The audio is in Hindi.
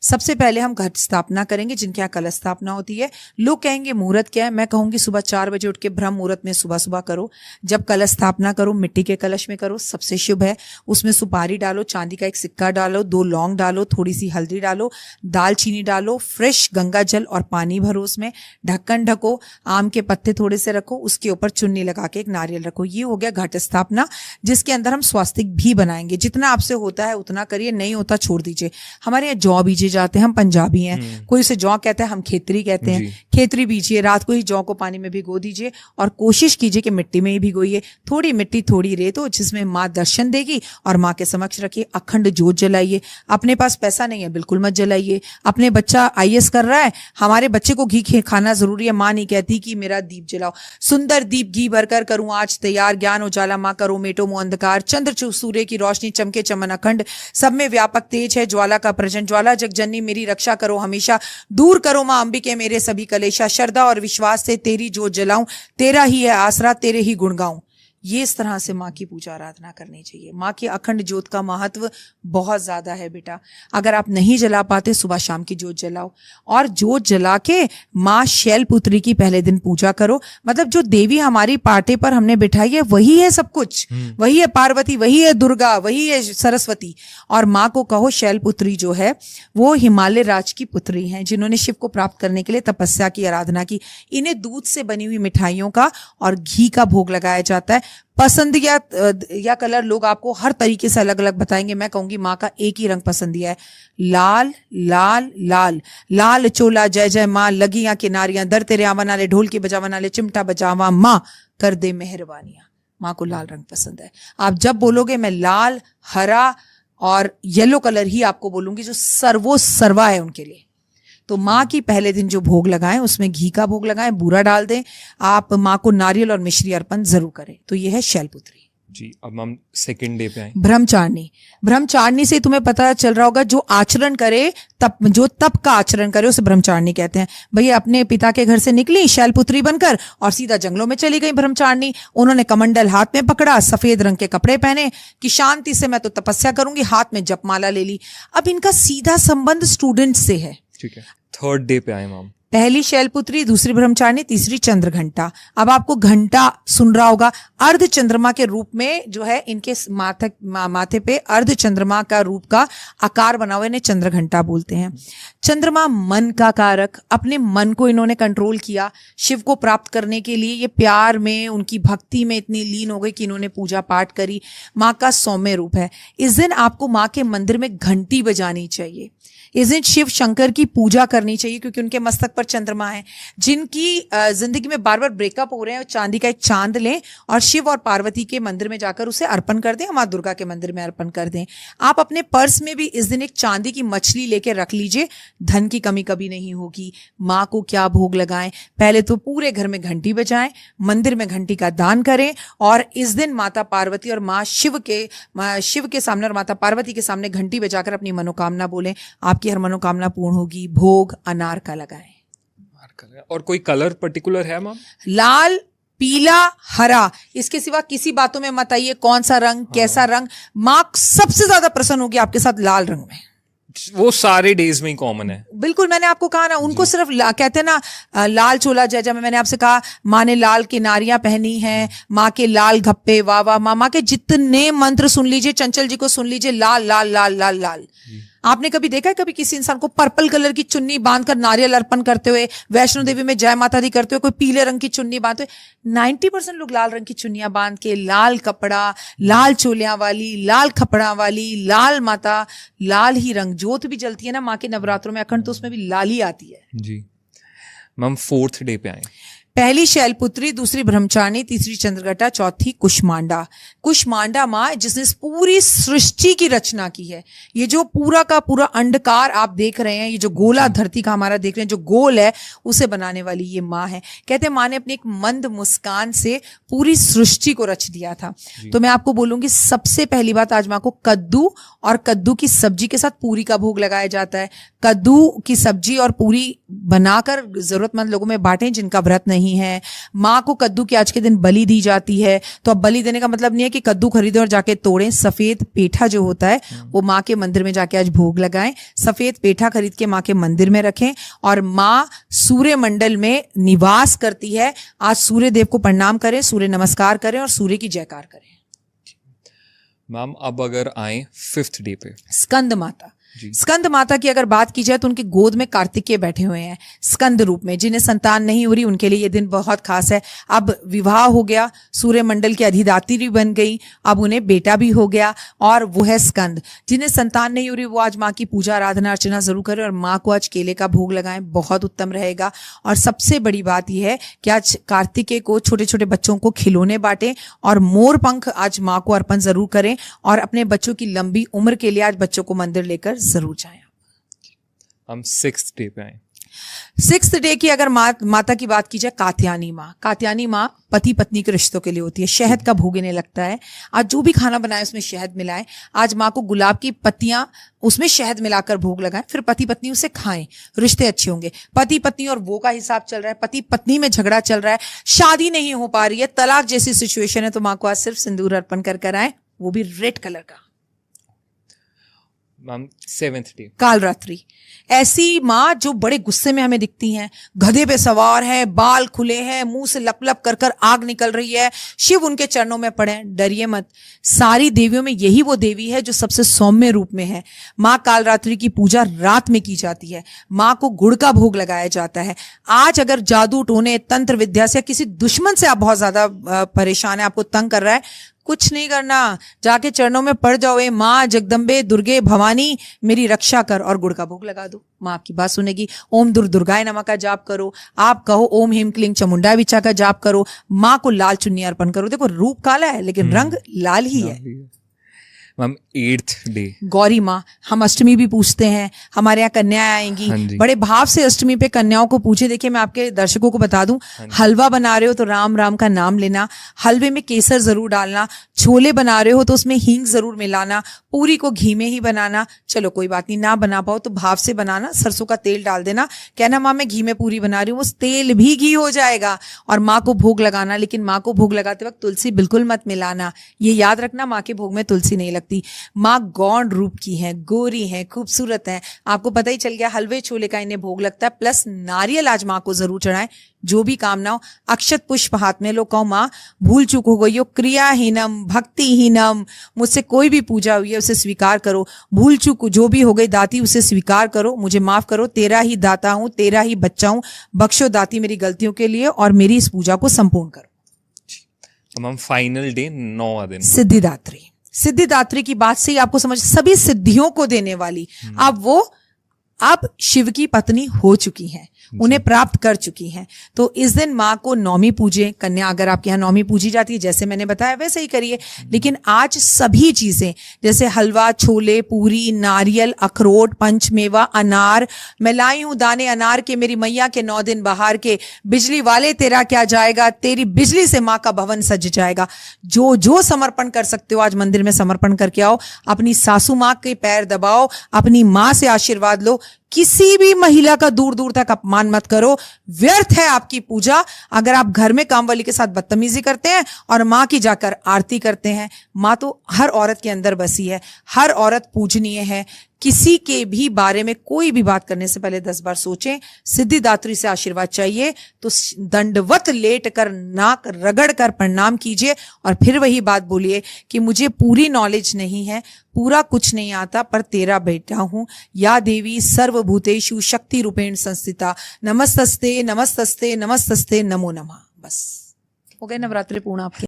सबसे पहले हम घट स्थापना करेंगे, जिनके यहाँ कलश स्थापना होती है। लोग कहेंगे मुहूर्त क्या है, मैं कहूंगी सुबह 4 बजे उठ के ब्रह्म मुहूर्त में सुबह सुबह करो। जब कलश स्थापना करो मिट्टी के कलश में करो, सबसे शुभ है। उसमें सुपारी डालो, चांदी का एक सिक्का डालो, 2 लौंग डालो, थोड़ी सी हल्दी डालो, दालचीनी डालो, फ्रेश गंगा जल और पानी भरो उसमें, ढक्कन ढको, आम के पत्ते थोड़े से रखो, उसके ऊपर चुन्नी लगा के एक नारियल रखो। ये हो गया घट स्थापना, जिसके अंदर हम स्वास्तिक भी बनाएंगे। जितना आपसे होता है उतना करिए, नहीं होता छोड़ दीजिए। हमारे यहाँ जौ बीजे जाते हैं, हम पंजाबी हैं, कोई उसे जौ कहता है, हम खेतरी कहते हैं। खेतरी बीजिए, रात को ही जौ को पानी में भिगो दीजिए और कोशिश कीजिए कि मिट्टी में ही भिगोइए। थोड़ी मिट्टी थोड़ी रेत हो, जिसमें माँ दर्शन देगी, और माँ के समक्ष रखिए। अखंड जोत जलाइए। अपने पास पैसा नहीं है बिल्कुल मत जलाइए। अपने बच्चा IAS कर रहा है, हमारे बच्चे को घी खाना जरूरी है, माँ नहीं कहती कि मेरा दीप जलाओ। सुंदर दीप घी भरकर करूं आज तैयार, ज्ञान उजाला माँ करो मेटो मुँह अंधकार। चंद्र सूर्य की रोशनी चमके चमन अखंड, सब में व्यापक तेज है ज्वाला का प्रजन। ज्वाला जगजननी मेरी रक्षा करो हमेशा, दूर करो माँ अंबिके मेरे सभी कलेशा। श्रद्धा और विश्वास से तेरी जोत जलाऊं, तेरा ही है आसरा, तेरे ही गुण गाऊं। ये इस तरह से माँ की पूजा आराधना करनी चाहिए। माँ की अखंड ज्योत का महत्व बहुत ज्यादा है बेटा। अगर आप नहीं जला पाते, सुबह शाम की ज्योत जलाओ, और ज्योत जला के माँ शैलपुत्री की पहले दिन पूजा करो। मतलब जो देवी हमारी पाटे पर हमने बिठाई है वही है सब कुछ, वही है पार्वती, वही है दुर्गा, वही है सरस्वती। और माँ को कहो शैलपुत्री जो है वो हिमालय राज की पुत्री हैं, जिन्होंने शिव को प्राप्त करने के लिए तपस्या की, आराधना की। इन्हें दूध से बनी हुई मिठाइयों का और घी का भोग लगाया जाता है। पसंद या कलर लोग आपको हर तरीके से अलग अलग बताएंगे। मैं कहूंगी माँ का एक ही रंग पसंदिया है, लाल लाल लाल। लाल चोला जय जय माँ, लगियां किनारियां, दर तेरे आवन आले, ढोल की बजावन आले, चिमटा बजावा माँ, कर दे मेहरबानियां। माँ को लाल रंग पसंद है। आप जब बोलोगे मैं लाल, हरा और येलो कलर ही आपको बोलूंगी, जो सर्वो सर्वा है उनके लिए। तो माँ की पहले दिन जो भोग लगाएं उसमें घी का भोग लगाएं, बूरा डाल दें। आप माँ को नारियल और मिश्री अर्पण जरूर करें। तो ये है शैलपुत्री जी। अब हम सेकंड डे पे आए, ब्रह्मचारिणी। ब्रह्मचारिणी से तुम्हें पता चल रहा होगा, जो आचरण करे तप, जो तप का आचरण करे उसे ब्रह्मचारिणी कहते हैं। भैया अपने पिता के घर से निकली शैलपुत्री बनकर और सीधा जंगलों में चली गई ब्रह्मचारिणी। उन्होंने कमंडल हाथ में पकड़ा, सफेद रंग के कपड़े पहने कि शांति से मैं तो तपस्या करूंगी, हाथ में जपमाला ले ली। अब इनका सीधा संबंध स्टूडेंट से है। ठीक है। थर्ड डे पे आए मैम, पहली शैलपुत्री, दूसरी ब्रह्मचारिणी, तीसरी चंद्र घंटा। अब आपको घंटा सुन रहा होगा, अर्ध चंद्रमा के रूप में जो है इनके माथे पे अर्ध चंद्रमा का रूप का आकार बना हुआ, इन्हें चंद्र घंटा बोलते हैं। चंद्रमा मन का कारक, अपने मन को इन्होंने कंट्रोल किया शिव को प्राप्त करने के लिए। ये प्यार में, उनकी भक्ति में इतनी लीन हो गई कि इन्होंने पूजा पाठ करी। माँ का सौम्य रूप है। इस दिन आपको माँ के मंदिर में घंटी बजानी चाहिए। इस दिन शिव शंकर की पूजा करनी चाहिए, क्योंकि उनके मस्तक पर चंद्रमा है। जिनकी जिंदगी में बार बार ब्रेकअप हो रहे हैं, चांदी का एक चांद लें और शिव और पार्वती के मंदिर में जाकर उसे अर्पण कर दें, माँ दुर्गा के मंदिर में अर्पण कर दें। आप अपने पर्स में भी इस दिन एक चांदी की मछली लेके रख लीजिए, धन की कमी कभी नहीं होगी। माँ को क्या भोग लगाएं? पहले तो पूरे घर में घंटी बजाएं, मंदिर में घंटी का दान करें, और इस दिन माता पार्वती और माँ शिव के सामने और माता पार्वती के सामने घंटी बजाकर अपनी मनोकामना बोलें। आपकी हर मनोकामना पूर्ण होगी। भोग अनार का लगाएं। और कोई कलर पर्टिकुलर है मैम? लाल, पीला, हरा, इसके सिवा किसी बातों में मत आइए कौन सा रंग, कैसा रंग। माँ सबसे ज्यादा प्रसन्न होगी आपके साथ लाल रंग में। वो सारे डेज में ही कॉमन है। बिल्कुल, मैंने आपको कहा ना, उनको सिर्फ कहते हैं ना लाल चोला जय जय में। मैंने आपसे कहा माँ ने लाल किनारियां पहनी हैं, माँ के लाल घप्पे, वाह वाह। माँ के जितने मंत्र सुन लीजिए, चंचल जी को सुन लीजिए, लाल लाल लाल लाल लाल। आपने कभी देखा है कभी किसी इंसान को पर्पल कलर की चुन्नी बांधकर नारियल अर्पण करते हुए, वैष्णो देवी में जय माता दी करते हुए, कोई पीले रंग की चुन्नी बांधते हुए? 90% लोग लाल रंग की चुन्नियां बांध के, लाल कपड़ा, लाल चोलियां वाली, लाल खपड़ा वाली, लाल माता, लाल ही रंग। ज्योत भी जलती है ना माँ के नवरात्रों में अखंड, तो उसमें भी लाल ही आती है जी। मैम फोर्थ डे पे आए, पहली शैलपुत्री, दूसरी ब्रह्मचारिणी, तीसरी चंद्रघटा, चौथी कुष्मांडा। कुष्मांडा माँ जिसने पूरी सृष्टि की रचना की है। ये जो पूरा का पूरा अंडकार आप देख रहे हैं, ये जो गोला धरती का हमारा देख रहे हैं, जो गोल है, उसे बनाने वाली ये माँ है। कहते हैं माँ ने अपनी एक मंद मुस्कान से पूरी सृष्टि को रच दिया था। तो मैं आपको बोलूंगी, सबसे पहली बात, आज माँ को कद्दू और कद्दू की सब्जी के साथ पूरी का भोग लगाया जाता है। कद्दू की सब्जी और पूरी बनाकर जरूरतमंद लोगों में बांटें जिनका व्रत नहीं नहीं है। माँ को कद्दू की आज के दिन बलि दी जाती है, तो अब बलि देने का मतलब नहीं है कि कद्दू खरीदें और जाके तोड़ें। सफेद पेठा जो होता है वो माँ के मंदिर में जाके आज भोग लगाएं। सफेद पेठा खरीद के माँ के मंदिर में रखें। और माँ सूर्य मंडल में निवास करती है। आज सूर्य देव को प्रणाम करें, सूर्य नमस्कार करें और सूर्य की जयकार करें। मैम अब अगर आए 5th डे पे, स्कंद माता, जी। स्कंद माता की अगर बात की जाए तो उनकी गोद में कार्तिकेय बैठे हुए हैं स्कंद रूप में। जिन्हें संतान नहीं हो रही उनके लिए ये दिन बहुत खास है। अब विवाह हो गया, सूर्य मंडल की अधिदात्री बन गई, अब उन्हें बेटा भी हो गया और वो है स्कंद। जिन्हें संतान नहीं हो रही वो आज माँ की पूजा आराधना अर्चना जरूर करें और माँ को आज केले का भोग लगाएं, बहुत उत्तम रहेगा। और सबसे बड़ी बात यह है कि आज कार्तिकेय को छोटे छोटे बच्चों को खिलौने बांटें और मोर पंख आज माँ को अर्पण जरूर करें और अपने बच्चों की लंबी उम्र के लिए आज बच्चों को मंदिर लेकर जरूर जाएं। हम 6th डे पे आए। 6th डे की अगर माता की बात की जाए, कात्यायनी माँ। कात्यायनी माँ पति पत्नी के रिश्तों के लिए होती है। शहद का भोग इन्हें लगता है। आज जो भी खाना बनाए उसमें शहद मिलाएं। आज माँ को गुलाब की पत्तियां उसमें शहद मिलाकर भोग लगाएं, फिर पति पत्नी उसे खाएं, रिश्ते अच्छे होंगे। पति पत्नी और वो का हिसाब चल रहा है, पति पत्नी में झगड़ा चल रहा है, शादी नहीं हो पा रही है, तलाक जैसी सिचुएशन है, तो माँ को आज सिर्फ सिंदूर अर्पण कर आए, वो भी रेड कलर का। Ma'am 7th day, Kalaratri. ऐसी माँ जो बड़े गुस्से में हमें दिखती हैं, गधे पे सवार है, बाल खुले हैं, मुंह से लप लप कर आग निकल रही है, शिव उनके चरणों में पड़े। डरिए मत, सारी देवियों में यही वो देवी है जो सबसे सौम्य रूप में है। माँ कालरात्रि की पूजा रात में की जाती है। माँ को गुड़ का भोग लगाया जाता है। आज अगर जादू टोने तंत्र विद्या से किसी दुश्मन से आप बहुत ज्यादा परेशान है, आपको तंग कर रहा है, कुछ नहीं करना, जाके चरणों में पड़ जाओ, ए माँ जगदम्बे दुर्गे भवानी मेरी रक्षा कर, और गुड़ का भोग लगा दो, माँ आपकी बात सुनेगी। ओम दुर्गाय नमः का जाप करो, आप कहो ओम ह्रीं क्लीं चामुंडाय विचा का जाप करो, माँ को लाल चुन्नी अर्पण करो। देखो रूप काला है लेकिन रंग लाल ही है। मैम 8th डे, गौरी माँ। हम अष्टमी भी पूछते हैं, हमारे यहाँ कन्याएं आएंगी, हाँ जी। बड़े भाव से अष्टमी पे कन्याओं को पूछे। देखिए मैं आपके दर्शकों को बता दूं, हलवा बना रहे हो तो राम राम का नाम लेना, हलवे में केसर जरूर डालना, छोले बना रहे हो तो उसमें हींग जरूर मिलाना, पूरी को घी में ही बनाना। चलो कोई बात नहीं, ना बना पाओ तो भाव से बनाना, सरसों का तेल डाल देना, कहना माँ मैं घी में पूरी बना रही हूँ, उस तेल भी घी हो जाएगा। और माँ को भोग लगाना, लेकिन माँ को भोग लगाते वक्त तुलसी बिल्कुल मत मिलाना, ये याद रखना, माँ के भोग में तुलसी नहीं लगती। माँ गौण रूप की है, गोरी है, खूबसूरत है, आपको पता ही चल गया। हलवे छोले का इन्हें भोग लगता है, प्लस नारियल आज माँ को जरूर चढ़ाएं। जो भी कामना हो, अक्षत पुष्प हाथ में लो, कहो माँ भूल चूक हो गई हो, क्रियाहीनम भक्तिहीनम, मुझसे कोई भी पूजा हुई है उसे स्वीकार करो, भूल चूक जो भी हो गई दाती उसे स्वीकार करो, मुझे माफ करो, तेरा ही दाता हूं, तेरा ही बच्चा हूं, बख्शो दाती मेरी गलतियों के लिए और मेरी इस पूजा को संपूर्ण करो। हम फाइनल डे 9वां दिन, सिद्धिदात्री। सिद्धिदात्री की बात से ही आपको समझ, सभी सिद्धियों को देने वाली, अब शिव की पत्नी हो चुकी हैं, उन्हें प्राप्त कर चुकी हैं। तो इस दिन माँ को नौमी पूजे। कन्या अगर आपके यहाँ नौमी पूजी जाती है, जैसे मैंने बताया वैसे ही करिए, लेकिन आज सभी चीजें जैसे हलवा, छोले, पूरी, नारियल, अखरोट, पंचमेवा, अनार, मैं लाई हूं दाने अनार के, मेरी मैया के 9 दिन बहार के, बिजली वाले तेरा क्या जाएगा, तेरी बिजली से माँ का भवन सज जाएगा। जो जो समर्पण कर सकते हो आज मंदिर में समर्पण करके आओ, अपनी सासू माँ के पैर दबाओ, अपनी माँ से आशीर्वाद लो। किसी भी महिला का दूर दूर तक अपमान मत करो, व्यर्थ है आपकी पूजा अगर आप घर में कामवाली के साथ बदतमीजी करते हैं और माँ की जाकर आरती करते हैं। माँ तो हर औरत के अंदर बसी है, हर औरत पूजनीय है। किसी के भी बारे में कोई भी बात करने से पहले 10 बार सोचें। सिद्धिदात्री से आशीर्वाद चाहिए तो दंडवत लेट कर, नाक रगड़ कर प्रणाम कीजिए और फिर वही बात बोलिए कि मुझे पूरी नॉलेज नहीं है, पूरा कुछ नहीं आता, पर तेरा बेटा हूं। या देवी सर्वभूतेषु शक्ति रूपेण संस्थिता, नमस्तस्ते नमस्तस्ते नमस्तस्ते नमो नमः। बस हो गए नवरात्रि पूर्ण आपके।